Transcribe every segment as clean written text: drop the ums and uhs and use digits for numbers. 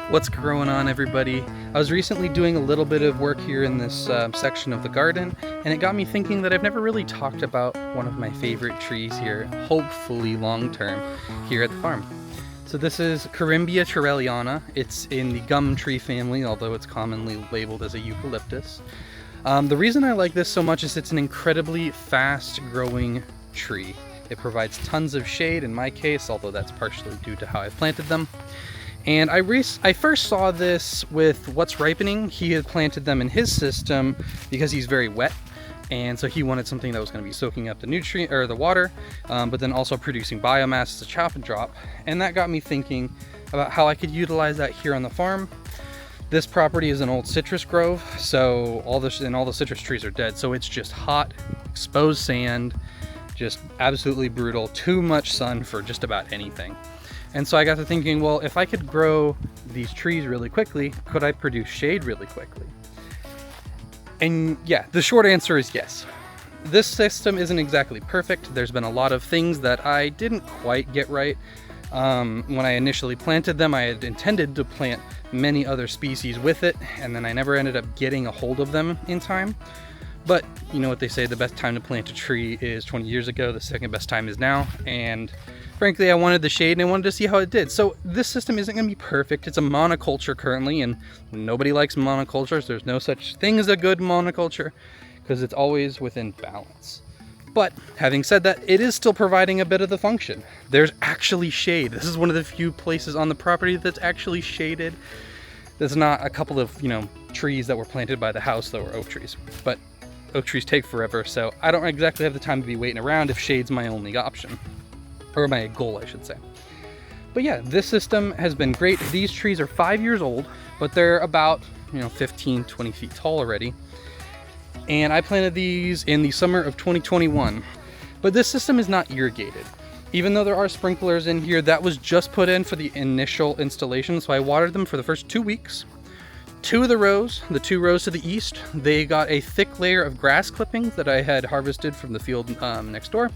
What's going on, everybody? I was recently doing a little bit of work here in this section of the garden, and it got me thinking that I've never really talked about one of my favorite trees here, hopefully long term, here at the farm. So this is Corymbia torelliana. It's in the gum tree family, although it's commonly labeled as a eucalyptus. The reason I like this so much is it's an incredibly fast growing tree. It provides tons of shade in my case, although that's partially due to how I planted them. And I first saw this with What's Ripening. He had planted them in his system because he's very wet, and so he wanted something that was going to be soaking up the nutrient or the water, but then also producing biomass as a chop and drop. And that got me thinking about how I could utilize that here on the farm. This property is an old citrus grove, so all the citrus trees are dead. So it's just hot, exposed sand, just absolutely brutal. Too much sun for just about anything. And so I got to thinking, well, if I could grow these trees really quickly, could I produce shade really quickly? And yeah, the short answer is yes. This system isn't exactly perfect. There's been a lot of things that I didn't quite get right. When I initially planted them, I had intended to plant many other species with it, and then I never ended up getting a hold of them in time. But you know what they say, the best time to plant a tree is 20 years ago, the second best time is now, and frankly, I wanted the shade and I wanted to see how it did. So this system isn't going to be perfect. It's a monoculture currently, and nobody likes monocultures. There's no such thing as a good monoculture because it's always within balance. But having said that, it is still providing a bit of the function. There's actually shade. This is one of the few places on the property that's actually shaded. There's not a couple of, trees that were planted by the house that were oak trees, but oak trees take forever, so I don't exactly have the time to be waiting around if shade's my only option. Or my goal, I should say. But yeah, this system has been great. These trees are 5 years old, but they're about 15, 20 feet tall already. And I planted these in the summer of 2021. But this system is not irrigated. Even though there are sprinklers in here, that was just put in for the initial installation. So I watered them for the first 2 weeks. The 2 rows to the east, they got a thick layer of grass clippings that I had harvested from the field next door.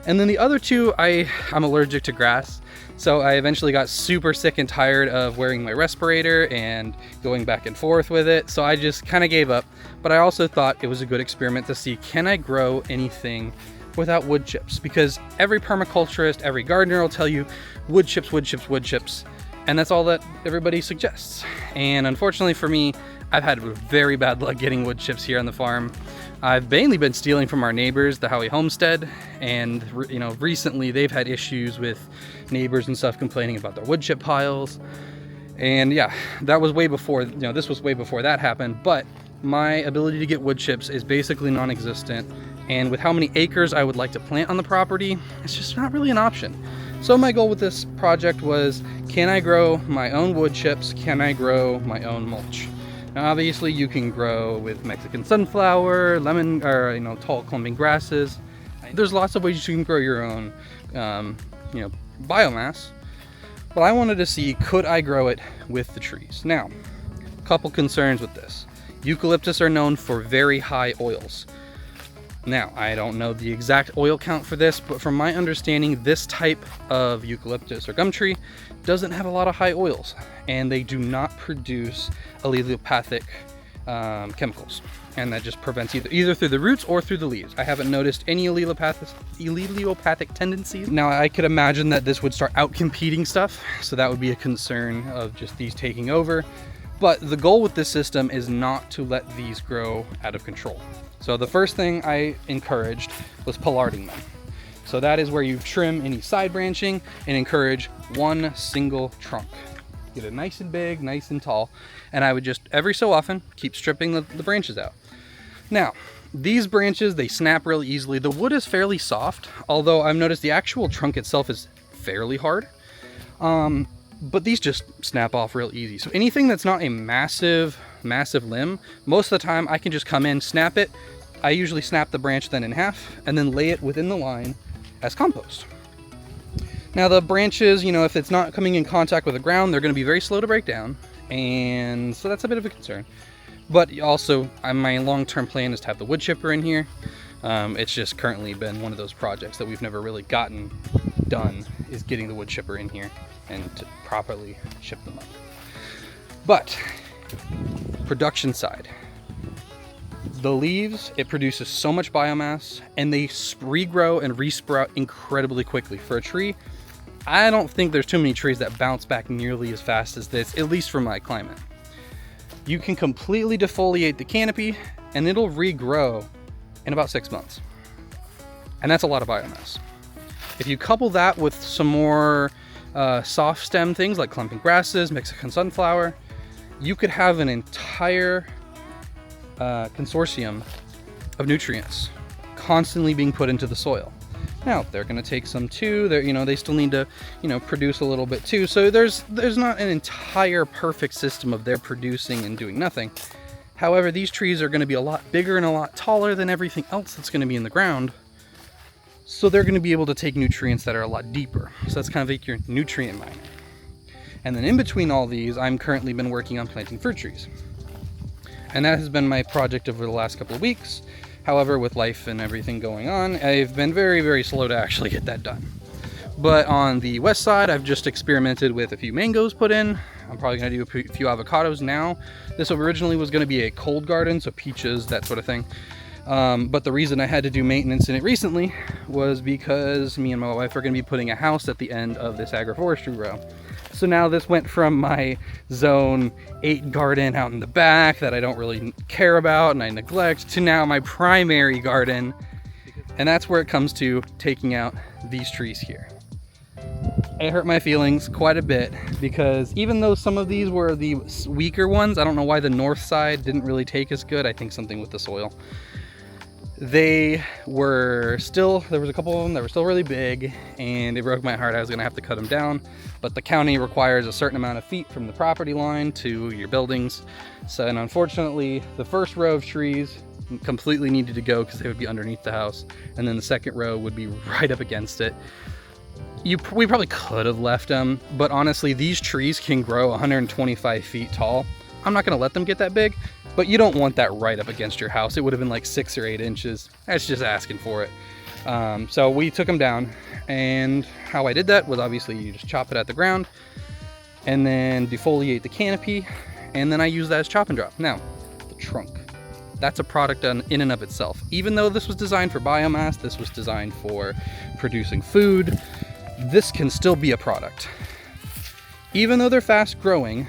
And then the other 2, I'm allergic to grass, so I eventually got super sick and tired of wearing my respirator and going back and forth with it, so I just kind of gave up. But I also thought it was a good experiment to see, can I grow anything without wood chips? Because every permaculturist, every gardener will tell you wood chips, wood chips, wood chips, and that's all that everybody suggests. And unfortunately for me, I've had very bad luck getting wood chips here on the farm. I've mainly been stealing from our neighbors, the homestead, and recently they've had issues with neighbors and stuff complaining about their wood chip piles. And yeah, that was way before, this was way before that happened, but my ability to get wood chips is basically non-existent. And with how many acres I would like to plant on the property, it's just not really an option. So my goal with this project was, can I grow my own wood chips? Can I grow my own mulch? Now, obviously, you can grow with Mexican sunflower, lemon, or tall clumping grasses. There's lots of ways you can grow your own, biomass. But I wanted to see, could I grow it with the trees? Now, a couple concerns with this. Eucalyptus are known for very high oils. Now, I don't know the exact oil count for this, but from my understanding, this type of eucalyptus or gum tree doesn't have a lot of high oils, and they do not produce allelopathic chemicals, and that just prevents either through the roots or through the leaves. I haven't noticed any allelopathic tendencies. Now, I could imagine that this would start out competing stuff, so that would be a concern of just these taking over. But the goal with this system is not to let these grow out of control. So the first thing I encouraged was pollarding them. So that is where you trim any side branching and encourage one single trunk. Get it nice and big, nice and tall, and I would just every so often keep stripping the branches out. Now, these branches, they snap really easily. The wood is fairly soft, although I've noticed the actual trunk itself is fairly hard. But these just snap off real easy. So anything that's not a massive limb, most of the time I can just come in, snap it. I usually snap the branch then in half and then lay it within the line as compost. Now the branches, if it's not coming in contact with the ground, they're going to be very slow to break down. And so that's a bit of a concern. But also, my long-term plan is to have the wood chipper in here. It's just currently been one of those projects that we've never really gotten done, is getting the wood chipper in here and to properly chip them up. But production side, the leaves, it produces so much biomass, and they regrow and resprout incredibly quickly. For a tree, I don't think there's too many trees that bounce back nearly as fast as this, at least for my climate. You can completely defoliate the canopy and it'll regrow in about 6 months. And that's a lot of biomass. If you couple that with some more soft stem things like clumping grasses, Mexican sunflower, you could have an entire consortium of nutrients constantly being put into the soil. Now they're going to take some too. They're, they still need to, produce a little bit too. So there's not an entire perfect system of their producing and doing nothing. However, these trees are going to be a lot bigger and a lot taller than everything else that's going to be in the ground. So they're going to be able to take nutrients that are a lot deeper. So that's kind of like your nutrient miner. And then in between all these, I'm currently been working on planting fruit trees. And that has been my project over the last couple of weeks. However, with life and everything going on, I've been very, very slow to actually get that done. But on the west side, I've just experimented with a few mangoes put in. I'm probably going to do a few avocados now. This originally was going to be a cold garden, so peaches, that sort of thing. But the reason I had to do maintenance in it recently was because me and my wife are going to be putting a house at the end of this agroforestry row. So now this went from my zone 8 garden out in the back that I don't really care about and I neglect to now my primary garden. And that's where it comes to taking out these trees here. It hurt my feelings quite a bit because even though some of these were the weaker ones, I don't know why the north side didn't really take as good. I think something with the soil. They were still, there was a couple of them that were still really big, and it broke my heart. I was gonna have to cut them down, but the county requires a certain amount of feet from the property line to your buildings. So, and unfortunately, the first row of trees completely needed to go because they would be underneath the house, and then the second row would be right up against it. We probably could have left them, but honestly, these trees can grow 125 feet tall. I'm not gonna let them get that big, but you don't want that right up against your house. It would have been like 6 or 8 inches. That's just asking for it. So we took them down, and how I did that was obviously you just chop it at the ground and then defoliate the canopy, and then I use that as chop and drop. Now, the trunk, that's a product in and of itself. Even though this was designed for biomass, this was designed for producing food, this can still be a product. Even though they're fast growing,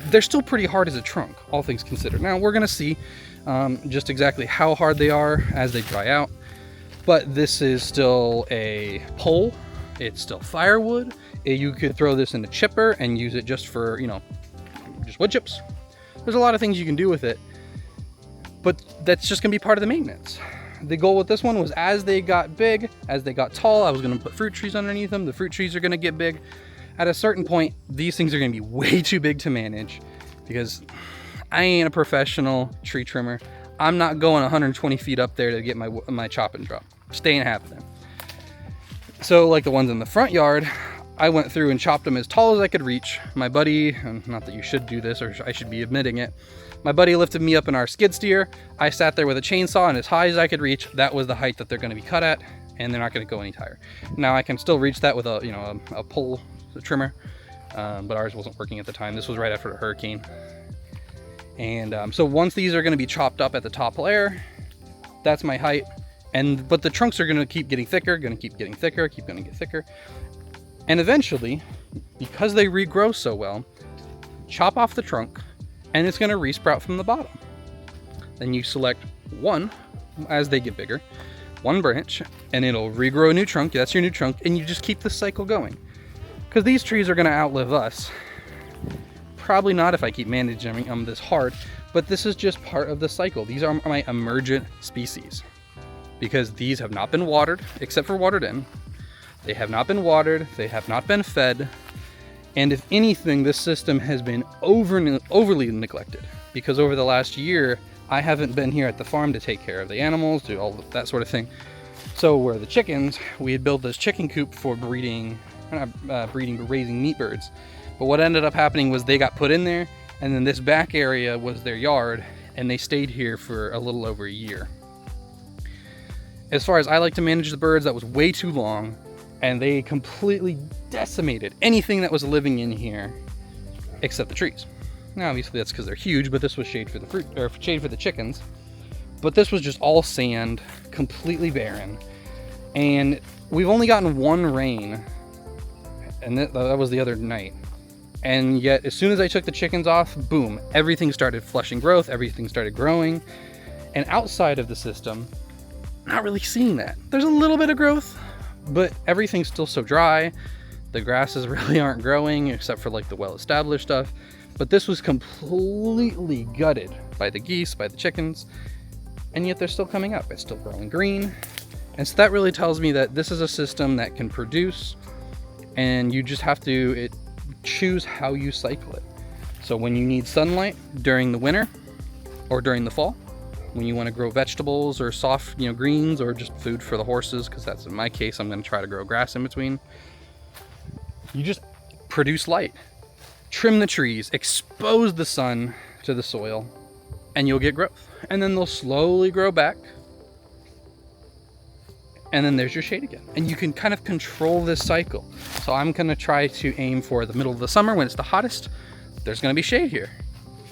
they're still pretty hard as a trunk, all things considered. Now we're gonna see just exactly how hard they are as they dry out, but this is still a pole, it's still firewood. You could throw this in a chipper and use it just for, just wood chips. There's a lot of things you can do with it, but that's just gonna be part of the maintenance. The goal with this one was as they got big, as they got tall, I was gonna put fruit trees underneath them. The fruit trees are gonna get big. At a certain point, these things are gonna be way too big to manage because I ain't a professional tree trimmer. I'm not going 120 feet up there to get my chop and drop. Just ain't happening. So like the ones in the front yard, I went through and chopped them as tall as I could reach. My buddy, and not that you should do this or I should be admitting it, my buddy lifted me up in our skid steer. I sat there with a chainsaw, and as high as I could reach, that was the height that they're gonna be cut at, and they're not gonna go any higher. Now I can still reach that with a pole trimmer, but ours wasn't working at the time. This was right after a hurricane. And so once these are going to be chopped up at the top layer, that's my height. But the trunks are going to keep getting thicker, keep getting thicker. And eventually, because they regrow so well, chop off the trunk and it's going to resprout from the bottom. Then you select one as they get bigger, one branch, and it'll regrow a new trunk. That's your new trunk, and you just keep the cycle going. Because these trees are going to outlive us. Probably not if I keep managing them this hard, but this is just part of the cycle. These are my emergent species because these have not been watered, except for watered in. They have not been watered, they have not been fed, and if anything, this system has been overly neglected because over the last year, I haven't been here at the farm to take care of the animals, do all that sort of thing. So where the chickens, we had built this chicken coop for breeding, but raising meat birds. But what ended up happening was they got put in there, and then this back area was their yard, and they stayed here for a little over a year. As far as I like to manage the birds, that was way too long, and they completely decimated anything that was living in here except the trees. Now, obviously that's because they're huge, but this was shade for the fruit, or shade for the chickens. But this was just all sand, completely barren. And we've only gotten one rain, and that was the other night. And yet, as soon as I took the chickens off, boom, everything started flushing growth, everything started growing. And outside of the system, not really seeing that. There's a little bit of growth, but everything's still so dry. The grasses really aren't growing, except for like the well-established stuff. But this was completely gutted by the geese, by the chickens, and yet they're still coming up. It's still growing green. And so that really tells me that this is a system that can produce, and you just have to choose how you cycle it. So when you need sunlight during the winter or during the fall, when you want to grow vegetables or soft, greens, or just food for the horses, because that's in my case, I'm going to try to grow grass in between. You just produce light, trim the trees, expose the sun to the soil, and you'll get growth. And then they'll slowly grow back. And then there's your shade again. And you can kind of control this cycle. So I'm going to try to aim for the middle of the summer when it's the hottest. There's going to be shade here,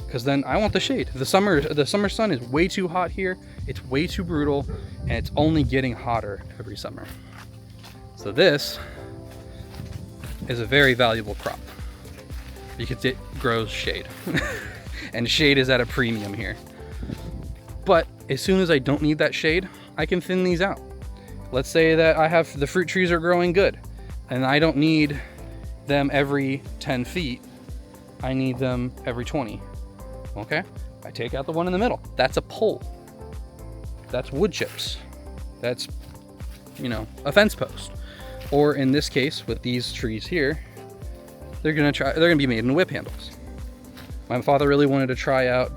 because then I want the shade. The summer sun is way too hot here. It's way too brutal, and it's only getting hotter every summer. So this is a very valuable crop because it grows shade. And shade is at a premium here. But as soon as I don't need that shade, I can thin these out. Let's say that I have the fruit trees are growing good, and I don't need them every 10 feet. I need them every 20. Okay? I take out the one in the middle. That's a pole. That's wood chips. That's, a fence post. Or in this case, with these trees here, they're gonna be made in whip handles. My father really wanted to try out,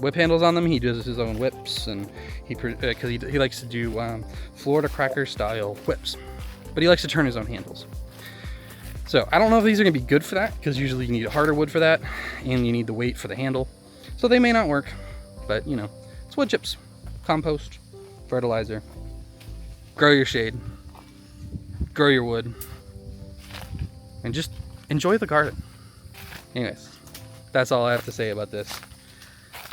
whip handles on them. He does his own whips, and because he likes to do Florida cracker style whips, but he likes to turn his own handles. So I don't know if these are gonna be good for that, because usually you need harder wood for that, and you need the weight for the handle. So they may not work, but it's wood chips, compost, fertilizer. Grow your shade, grow your wood, and just enjoy the garden. Anyways, that's all I have to say about this.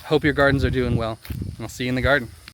Hope your gardens are doing well, and I'll see you in the garden.